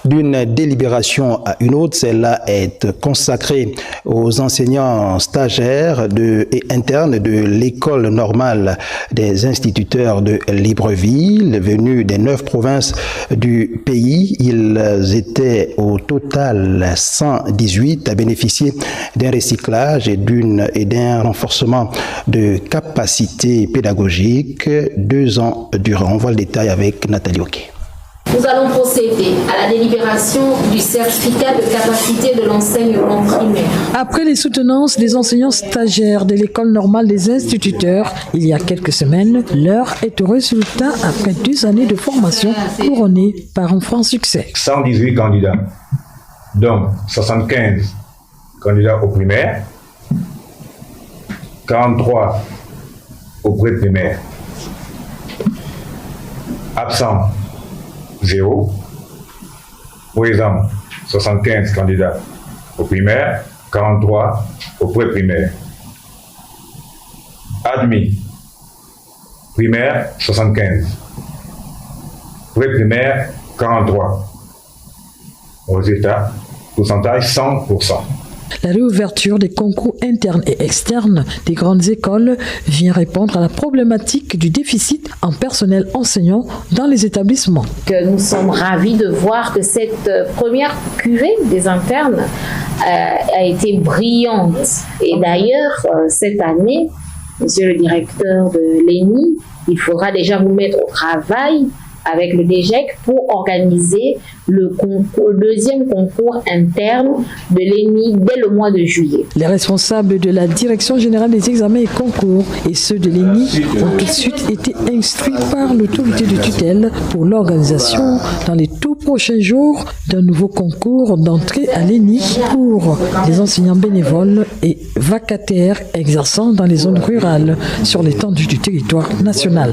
D'une délibération à une autre, celle-là est consacrée aux enseignants stagiaires et internes de l'école normale des instituteurs de Libreville, venus des 9 provinces du pays. Ils étaient au total 118 à bénéficier d'un recyclage et d'un renforcement de capacité pédagogique 2 ans durant. On voit le détail avec Nathalie Oké. Nous allons procéder à la délibération du certificat de capacité de l'enseignement primaire. Après les soutenances des enseignants stagiaires de l'école normale des instituteurs, il y a quelques semaines, l'heure est au résultat après 2 années de formation couronnée par un franc succès. 118 candidats, donc 75 candidats au primaire, 43 au pré-primaire, absents 0, présents 75 candidats au primaire, 43 au pré-primaire. Admis, primaire 75, pré-primaire 43. Résultat, pourcentage 100%. La réouverture des concours internes et externes des grandes écoles vient répondre à la problématique du déficit en personnel enseignant dans les établissements. Nous sommes ravis de voir que cette première cuvée des internes a été brillante. Et d'ailleurs, cette année, monsieur le directeur de l'ENI, il faudra déjà vous mettre au travail avec le DGEC pour organiser le deuxième concours interne de l'ENI dès le mois de juillet. Les responsables de la Direction générale des examens et concours et ceux de l'ENI ont tout de suite été instruits par l'autorité de tutelle pour l'organisation dans les tout prochains jours d'un nouveau concours d'entrée à l'ENI pour les enseignants bénévoles et vacataires exerçant dans les zones rurales sur l'étendue du territoire national.